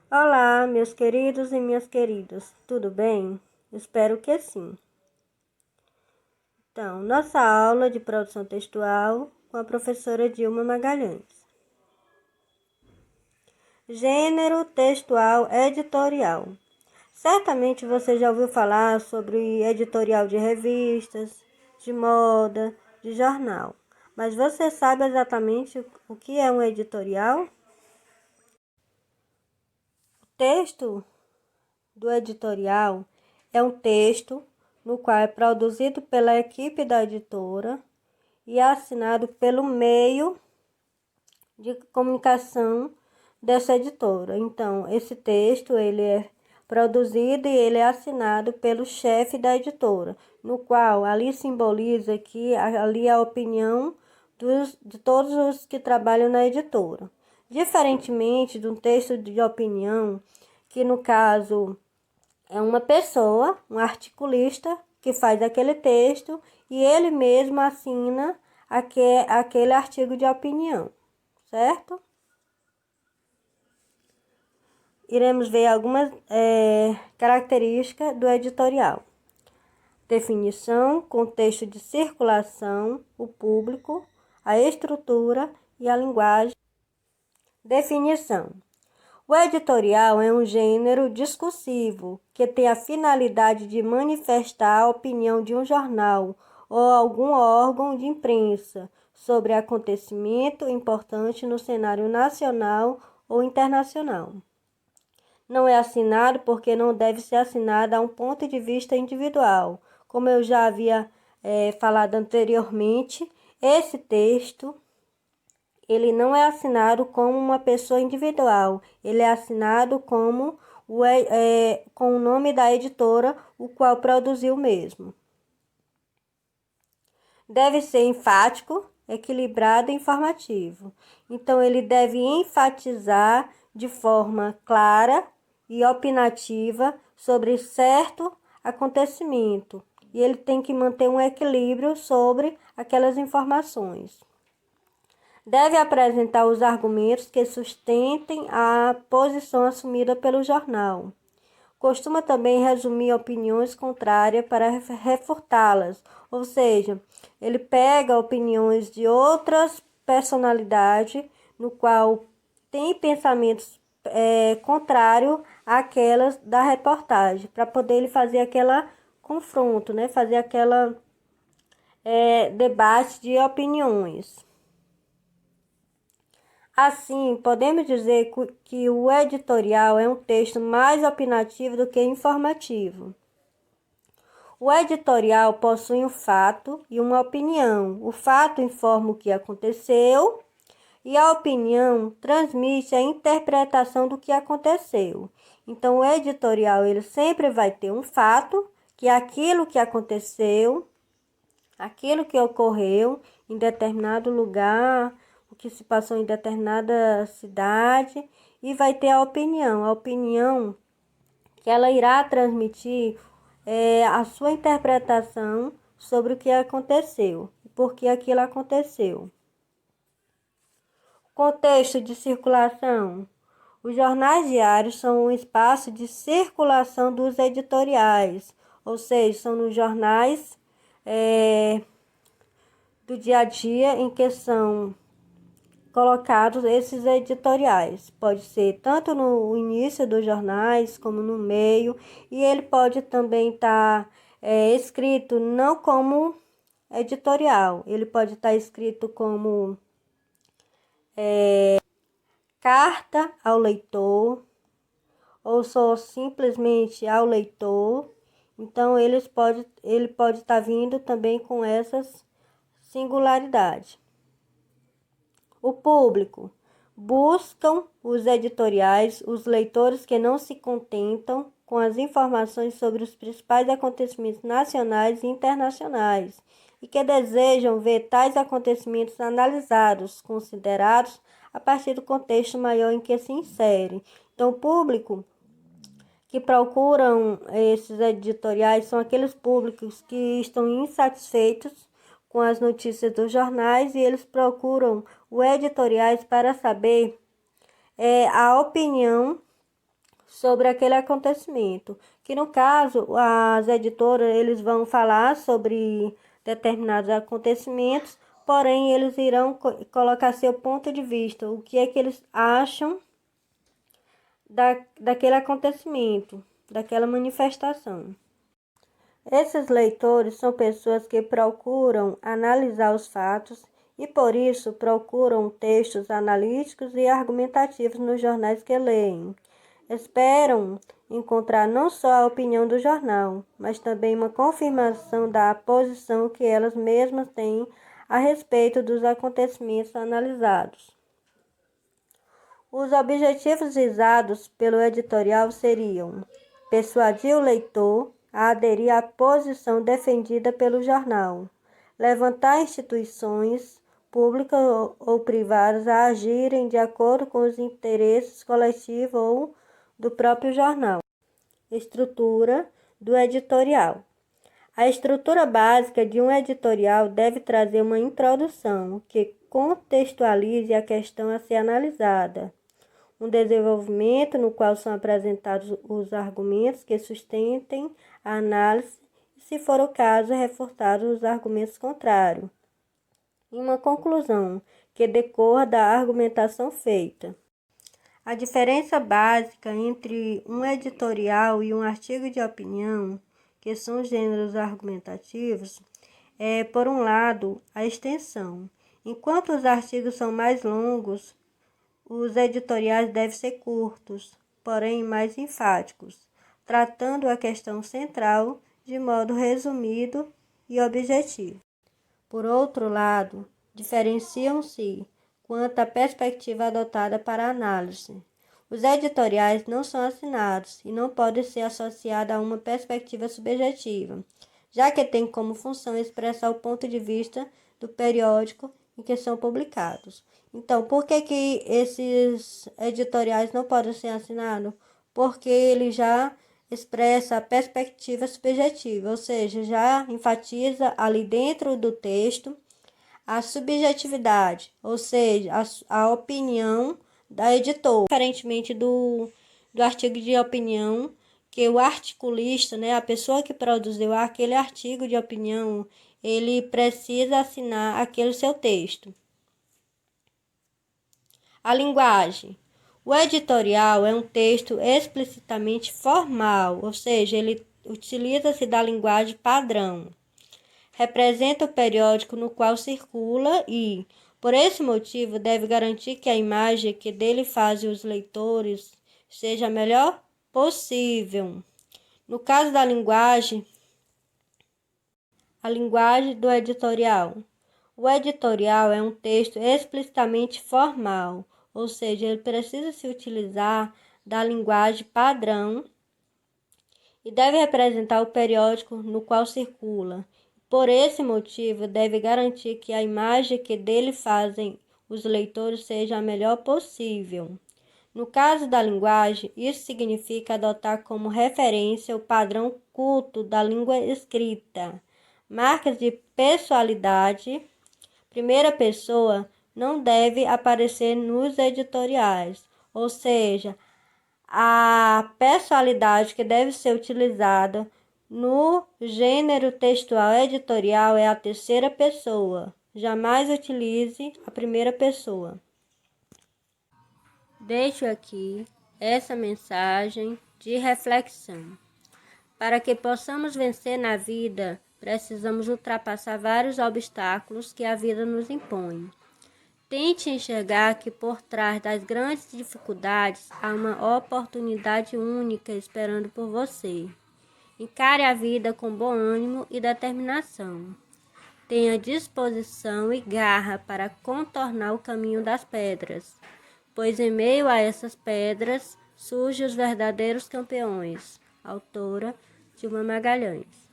Olá, meus queridos e minhas queridas, tudo bem? Espero que sim. Então, nossa aula de produção textual com a professora Dilma Magalhães. Gênero textual editorial. Certamente você já ouviu falar sobre editorial de revistas, de moda, de jornal. Mas você sabe exatamente o que é um editorial? O texto do editorial é um texto no qual é produzido pela equipe da editora e é assinado pelo meio de comunicação dessa editora. Então, esse texto ele é produzido e ele é assinado pelo chefe da editora, no qual ali simboliza que ali a opinião de todos os que trabalham na editora. Diferentemente de um texto de opinião, que no caso é uma pessoa, um articulista, que faz aquele texto e ele mesmo assina aquele artigo de opinião, certo? Iremos ver algumas características do editorial. Definição, contexto de circulação, o público, a estrutura e a linguagem. Definição. O editorial é um gênero discursivo que tem a finalidade de manifestar a opinião de um jornal ou algum órgão de imprensa sobre acontecimento importante no cenário nacional ou internacional. Não é assinado porque não deve ser assinado a um ponto de vista individual. Como eu já havia falado anteriormente, esse texto ele não é assinado como uma pessoa individual, ele é assinado como com o nome da editora, o qual produziu o mesmo. Deve ser enfático, equilibrado e informativo. Então, ele deve enfatizar de forma clara e opinativa sobre certo acontecimento. E ele tem que manter um equilíbrio sobre aquelas informações. Deve apresentar os argumentos que sustentem a posição assumida pelo jornal. Costuma também resumir opiniões contrárias para refutá-las, ou seja, ele pega opiniões de outras personalidades, no qual tem pensamentos contrários àquelas da reportagem, para poder ele fazer aquela confronto, né? Fazer aquela debate de opiniões. Assim, podemos dizer que o editorial é um texto mais opinativo do que informativo. O editorial possui um fato e uma opinião. O fato informa o que aconteceu e a opinião transmite a interpretação do que aconteceu. Então, o editorial ele sempre vai ter um fato, que é aquilo que aconteceu, aquilo que ocorreu em determinado lugar, o que se passou em determinada cidade, e vai ter a opinião que ela irá transmitir a sua interpretação sobre o que aconteceu, por que aquilo aconteceu. Contexto de circulação. Os jornais diários são um espaço de circulação dos editoriais, ou seja, são nos jornais do dia a dia em que são colocados esses editoriais. Pode ser tanto no início dos jornais como no meio, e ele pode também estar escrito não como editorial, ele pode estar escrito como carta ao leitor ou só simplesmente ao leitor. Então ele pode estar vindo também com essas singularidades. O público buscam os editoriais, os leitores que não se contentam com as informações sobre os principais acontecimentos nacionais e internacionais e que desejam ver tais acontecimentos analisados, considerados a partir do contexto maior em que se insere. Então, o público que procuram esses editoriais são aqueles públicos que estão insatisfeitos com as notícias dos jornais e eles procuram os editoriais para saber a opinião sobre aquele acontecimento, que no caso as editoras eles vão falar sobre determinados acontecimentos, porém eles irão colocar seu ponto de vista, o que é que eles acham daquele acontecimento, daquela manifestação. Esses leitores são pessoas que procuram analisar os fatos e, por isso, procuram textos analíticos e argumentativos nos jornais que leem. Esperam encontrar não só a opinião do jornal, mas também uma confirmação da posição que elas mesmas têm a respeito dos acontecimentos analisados. Os objetivos visados pelo editorial seriam persuadir o leitor a aderir à posição defendida pelo jornal, levantar instituições públicas ou privadas a agirem de acordo com os interesses coletivos ou do próprio jornal. Estrutura do editorial. A estrutura básica de um editorial deve trazer uma introdução que contextualize a questão a ser analisada, um desenvolvimento no qual são apresentados os argumentos que sustentem a análise e, se for o caso, refutados os argumentos contrários, e uma conclusão que decorra da argumentação feita. A diferença básica entre um editorial e um artigo de opinião, que são gêneros argumentativos, é, por um lado, a extensão. Enquanto os artigos são mais longos, os editoriais devem ser curtos, porém mais enfáticos, tratando a questão central de modo resumido e objetivo. Por outro lado, diferenciam-se quanto à perspectiva adotada para a análise. Os editoriais não são assinados e não podem ser associados a uma perspectiva subjetiva, já que têm como função expressar o ponto de vista do periódico em que são publicados. Então, por que esses editoriais não podem ser assinados? Porque ele já expressa a perspectiva subjetiva, ou seja, já enfatiza ali dentro do texto a subjetividade, ou seja, a opinião da editora, diferentemente do artigo de opinião, que o articulista, né, a pessoa que produziu aquele artigo de opinião, ele precisa assinar aquele seu texto. A linguagem. O editorial é um texto explicitamente formal, ou seja, ele utiliza-se da linguagem padrão. Representa o periódico no qual circula e, por esse motivo, deve garantir que a imagem que dele fazem os leitores seja a melhor possível. No caso da linguagem, a linguagem do editorial. O editorial é um texto explicitamente formal, ou seja, ele precisa se utilizar da linguagem padrão e deve representar o periódico no qual circula. Por esse motivo, deve garantir que a imagem que dele fazem os leitores seja a melhor possível. No caso da linguagem, isso significa adotar como referência o padrão culto da língua escrita. Marcas de pessoalidade. Primeira pessoa não deve aparecer nos editoriais, ou seja, a pessoalidade que deve ser utilizada no gênero textual editorial é a terceira pessoa. Jamais utilize a primeira pessoa. Deixo aqui essa mensagem de reflexão. Para que possamos vencer na vida, precisamos ultrapassar vários obstáculos que a vida nos impõe. Tente enxergar que por trás das grandes dificuldades há uma oportunidade única esperando por você. Encare a vida com bom ânimo e determinação. Tenha disposição e garra para contornar o caminho das pedras, pois em meio a essas pedras surgem os verdadeiros campeões. Autora Dilma Magalhães.